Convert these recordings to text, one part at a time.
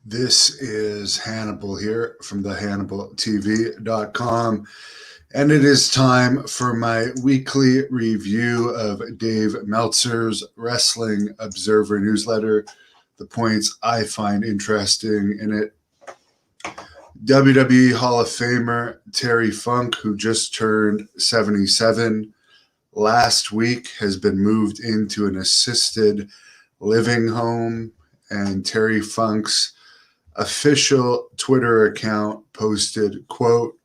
This is Hannibal here from the HannibalTV.com, and it is time for my weekly review of Dave Meltzer's Wrestling Observer newsletter, the points I find interesting in it. WWE Hall of Famer Terry Funk, who just turned 77 last week, has been moved into an assisted living home, and Terry Funk's official Twitter account posted, quote,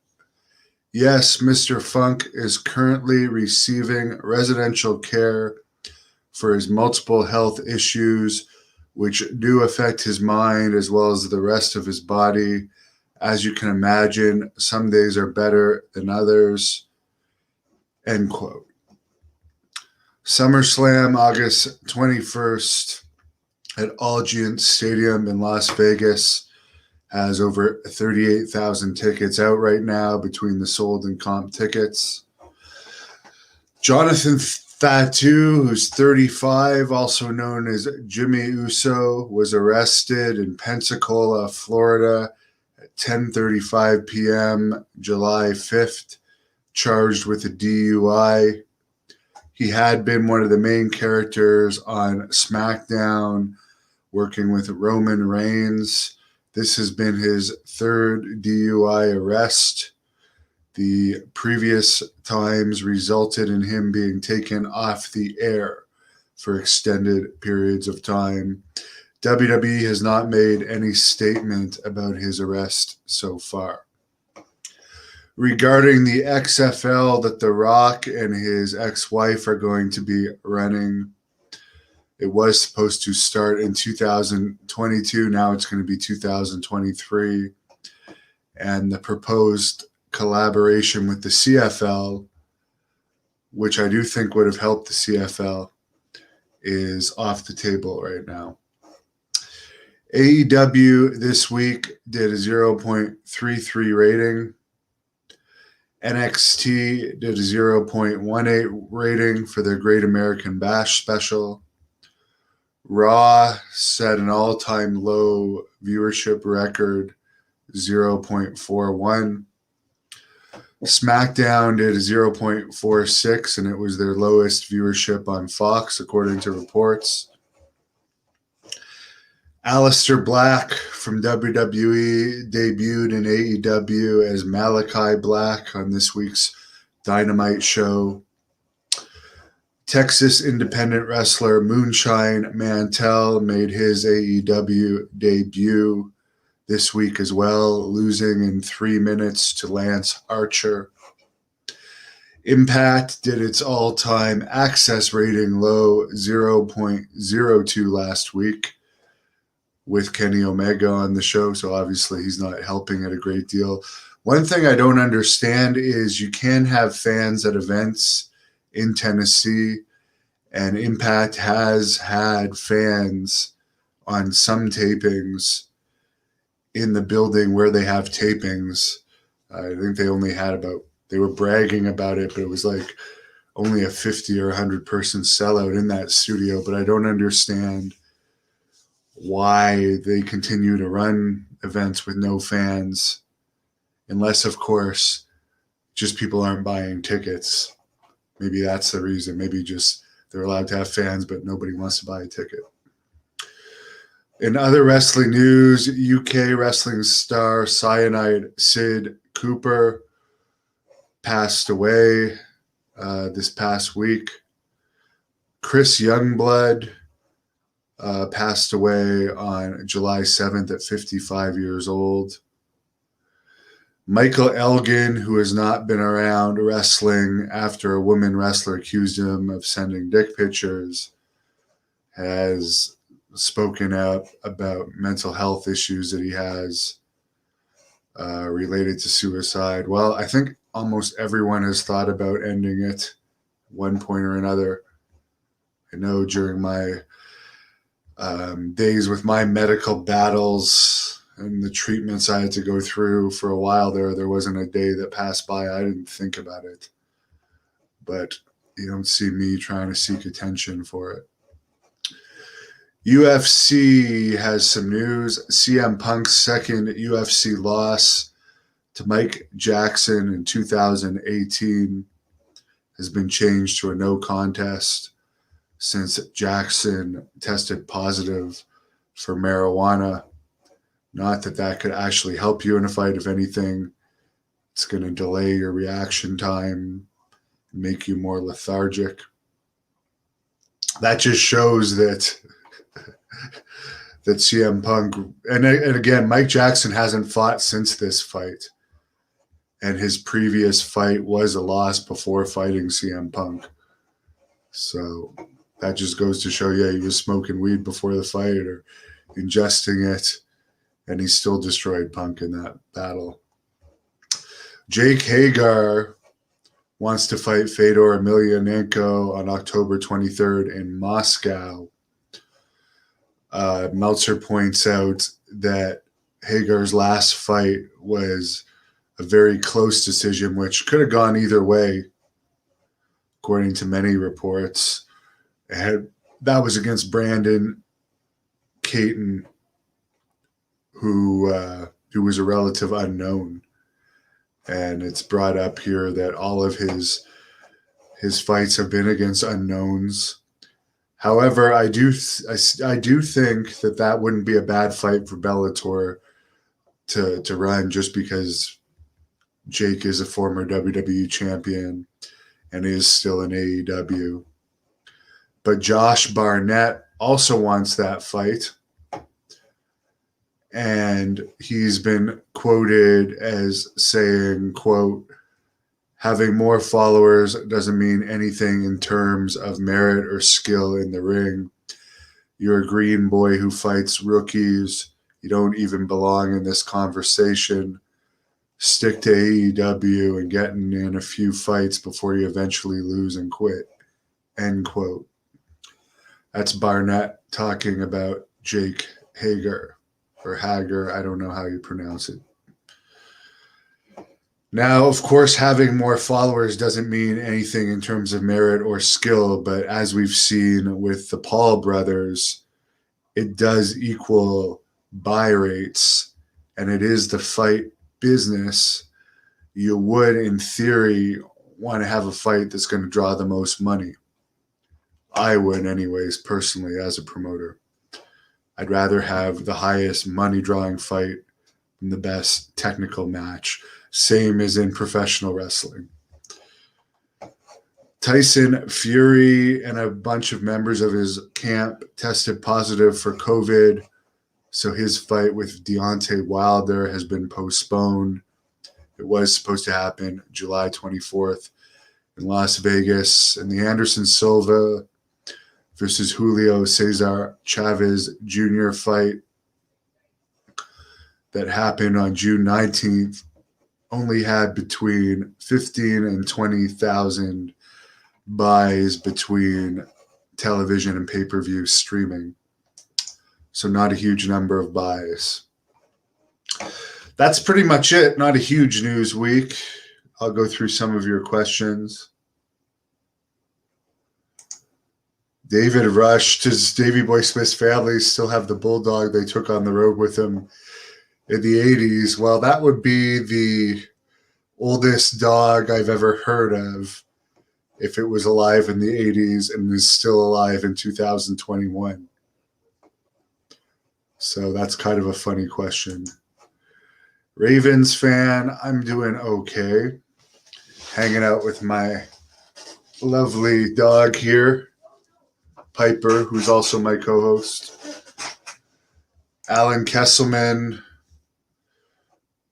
"Yes, Mr. Funk is currently receiving residential care for his multiple health issues, which do affect his mind as well as the rest of his body. As you can imagine, some days are better than others," end quote. SummerSlam, August 21st at Allegiant Stadium in Las Vegas has over 38,000 tickets out right now between the sold and comp tickets. Jonathan Fatu, who's 35, also known as Jimmy Uso, was arrested in Pensacola, Florida at 10:35 p.m. July 5th, charged with a DUI. He had been one of the main characters on SmackDown, working with Roman Reigns. This has been his third DUI arrest. The previous times resulted in him being taken off the air for extended periods of time. WWE has not made any statement about his arrest so far. Regarding the XFL that The Rock and his ex-wife are going to be running, it was supposed to start in 2022. Now it's going to be 2023. And the proposed collaboration with the CFL, which I do think would have helped the CFL, is off the table right now. AEW this week did a 0.33 rating. NXT did a 0.18 rating for their Great American Bash special. Raw set an all-time low viewership record, 0.41. SmackDown did a 0.46, and it was their lowest viewership on Fox, according to reports. Aleister Black from WWE debuted in AEW as Malachi Black on this week's Dynamite show. Texas independent wrestler Moonshine Mantell made his AEW debut this week as well, losing in 3 minutes to Lance Archer. Impact did its all-time access rating low, 0.02 last week, with Kenny Omega on the show, so obviously he's not helping it a great deal. One thing I don't understand is you can have fans at events in Tennessee, and Impact has had fans on some tapings in the building where they have tapings. I think they only had they were bragging about it, but it was like only a 50 or 100 person sellout in that studio, but I don't understand why they continue to run events with no fans, unless, of course, just people aren't buying tickets. Maybe that's the reason. Maybe just they're allowed to have fans, but nobody wants to buy a ticket. In other wrestling news, UK wrestling star Cyanide Sid Cooper passed away this past week. Chris Youngblood passed away on July 7th at 55 years old. Michael Elgin, who has not been around wrestling after a woman wrestler accused him of sending dick pictures, has spoken up about mental health issues that he has related to suicide. Well, I think almost everyone has thought about ending it at one point or another. I know during my days with my medical battles and the treatments I had to go through for a while there wasn't a day that passed by I didn't think about it. But you don't see me trying to seek attention for it. UFC has some news. CM Punk's second UFC loss to Mike Jackson in 2018 has been changed to a no contest since Jackson tested positive for marijuana. Not that that could actually help you in a fight. If anything, it's going to delay your reaction time, make you more lethargic. That just shows that CM Punk, and again, Mike Jackson hasn't fought since this fight. And his previous fight was a loss before fighting CM Punk. So that just goes to show you he was smoking weed before the fight or ingesting it, and he still destroyed Punk in that battle. Jake Hagar wants to fight Fedor Emelianenko on October 23rd in Moscow. Meltzer points out that Hagar's last fight was a very close decision, which could have gone either way, according to many reports. That was against Brandon Caton, who was a relative unknown. And it's brought up here that all of his fights have been against unknowns. However, I do think that wouldn't be a bad fight for Bellator to run, just because Jake is a former WWE champion and is still in AEW. But Josh Barnett also wants that fight. And he's been quoted as saying, quote, "Having more followers doesn't mean anything in terms of merit or skill in the ring. You're a green boy who fights rookies. You don't even belong in this conversation. Stick to AEW and getting in a few fights before you eventually lose and quit." End quote. That's Barnett talking about Jake Hager, or Hager. I don't know how you pronounce it. Now, of course, having more followers doesn't mean anything in terms of merit or skill, but as we've seen with the Paul brothers, it does equal buy rates, and it is the fight business. You would, in theory, want to have a fight that's going to draw the most money. I would, anyways, personally, as a promoter. I'd rather have the highest money drawing fight than the best technical match. Same as in professional wrestling. Tyson Fury and a bunch of members of his camp tested positive for COVID, so his fight with Deontay Wilder has been postponed. It was supposed to happen July 24th in Las Vegas. And the Anderson Silva versus Julio Cesar Chavez Jr. fight that happened on June 19th only had between 15 and 20,000 buys between television and pay-per-view streaming. So not a huge number of buys. That's pretty much it. Not a huge news week. I'll go through some of your questions. David Rush, does Davey Boy Smith's family still have the bulldog they took on the road with him in the 80s? Well, that would be the oldest dog I've ever heard of if it was alive in the 80s and is still alive in 2021. So that's kind of a funny question. Ravens fan, I'm doing okay. Hanging out with my lovely dog here, Piper, who's also my co-host. Alan Kesselman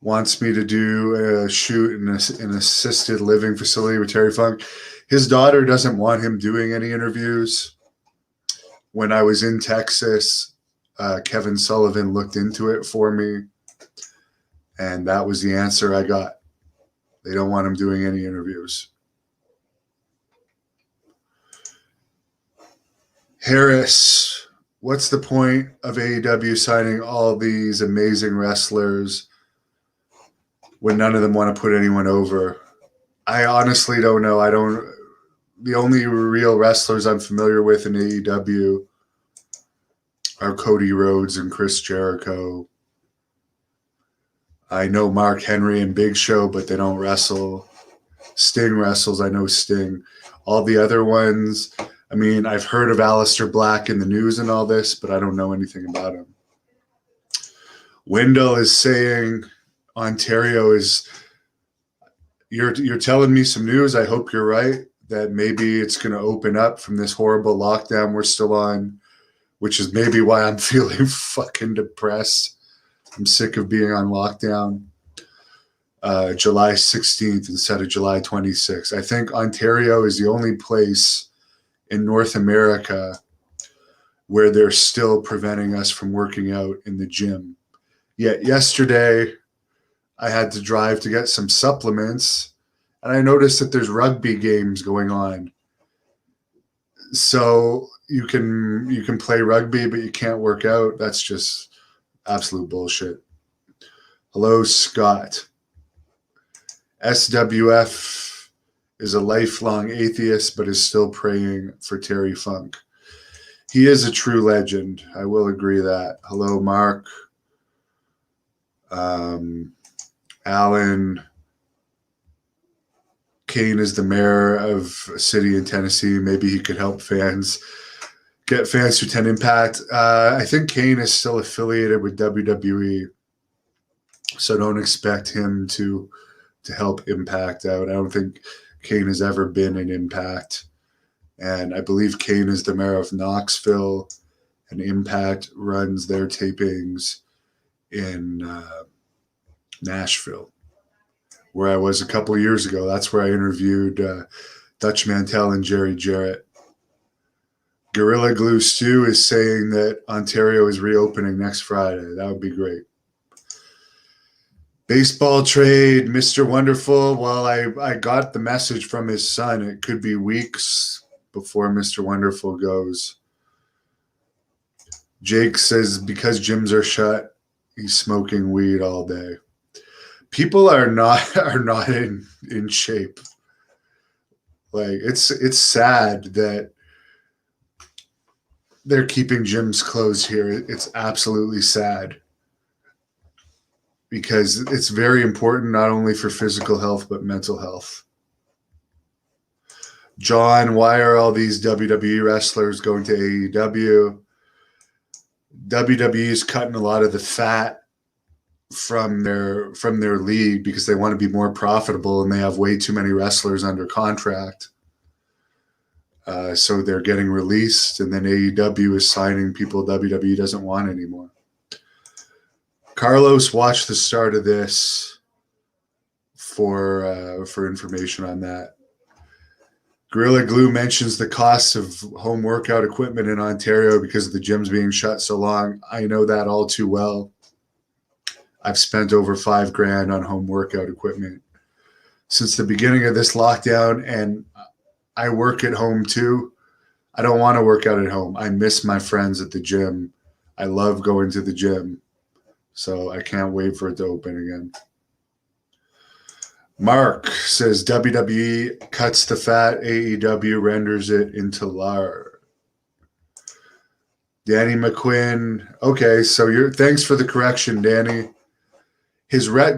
wants me to do a shoot in an assisted living facility with Terry Funk. His daughter doesn't want him doing any interviews. When I was in Texas, Kevin Sullivan looked into it for me, and that was the answer I got. They don't want him doing any interviews. Harris, what's the point of AEW signing all these amazing wrestlers when none of them want to put anyone over? I honestly don't know. The only real wrestlers I'm familiar with in AEW are Cody Rhodes and Chris Jericho. I know Mark Henry and Big Show, but they don't wrestle. Sting wrestles. I know Sting. All the other ones, I mean, I've heard of Aleister Black in the news and all this, but I don't know anything about him. Wendell is saying Ontario is. You're telling me some news. I hope you're right, that maybe it's going to open up from this horrible lockdown we're still on, which is maybe why I'm feeling fucking depressed. I'm sick of being on lockdown. July 16th instead of July 26th. I think Ontario is the only place in North America where they're still preventing us from working out in the gym. Yet yesterday, I had to drive to get some supplements, and I noticed that there's rugby games going on. So you can play rugby, but you can't work out. That's just absolute bullshit. Hello, Scott. SWF is a lifelong atheist, but is still praying for Terry Funk. He is a true legend. I will agree that. Hello, Mark. Alan. Kane is the mayor of a city in Tennessee. Maybe he could help fans get fans to attend Impact. I think Kane is still affiliated with WWE, so don't expect him to help Impact out. I don't think Kane has ever been in Impact. And I believe Kane is the mayor of Knoxville, and Impact runs their tapings in Nashville, where I was a couple of years ago. That's where I interviewed Dutch Mantel and Jerry Jarrett. Gorilla Glue Stew is saying that Ontario is reopening next Friday. That would be great. Baseball trade, Mr. Wonderful. Well, I got the message from his son. It could be weeks before Mr. Wonderful goes. Jake says because gyms are shut, he's smoking weed all day. People are not in shape. Like it's sad that they're keeping gyms closed here. It's absolutely sad, because it's very important not only for physical health but mental health. John, why are all these WWE wrestlers going to AEW? WWE is cutting a lot of the fat from their league because they want to be more profitable, and they have way too many wrestlers under contract. So they're getting released, and then AEW is signing people WWE doesn't want anymore. Carlos, watch the start of this for information on that. Gorilla Glue mentions the cost of home workout equipment in Ontario because of the gyms being shut so long. I know that all too well. I've spent over $5,000 on home workout equipment since the beginning of this lockdown, and I work at home too. I don't want to work out at home. I miss my friends at the gym. I love going to the gym, so I can't wait for it to open again. Mark says WWE cuts the fat, AEW renders it into lard. Danny McQuinn. Okay, so thanks for the correction, Danny.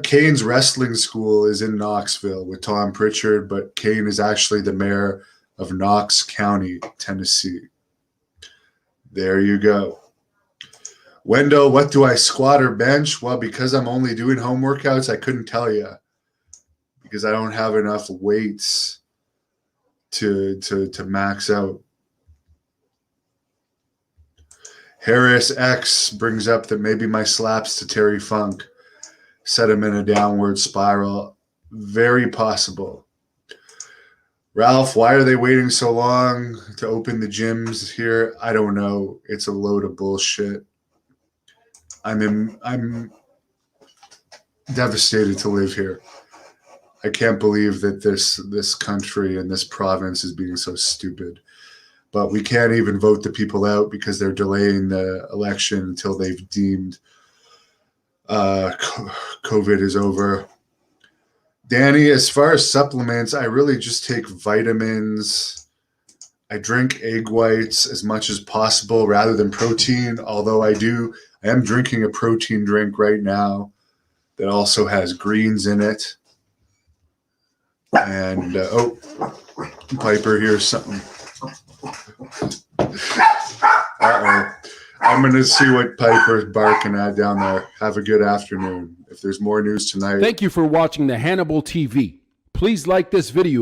Kane's wrestling school is in Knoxville with Tom Pritchard, but Kane is actually the mayor of Knox County, Tennessee. There you go. Wendell, what do I squat or bench? Well, because I'm only doing home workouts, I couldn't tell you, because I don't have enough weights to max out. Harris X brings up that maybe my slaps to Terry Funk set him in a downward spiral. Very possible. Ralph, why are they waiting so long to open the gyms here? I don't know. It's a load of bullshit. I'm devastated to live here. I can't believe that this country and this province is being so stupid. But we can't even vote the people out because they're delaying the election until they've deemed COVID is over. Danny, as far as supplements, I really just take vitamins. I drink egg whites as much as possible rather than protein, although I am drinking a protein drink right now that also has greens in it. And, Piper hears something. Uh-oh. I'm going to see what Piper's barking at down there. Have a good afternoon. If there's more news tonight. Thank you for watching the Hannibal TV. Please like this video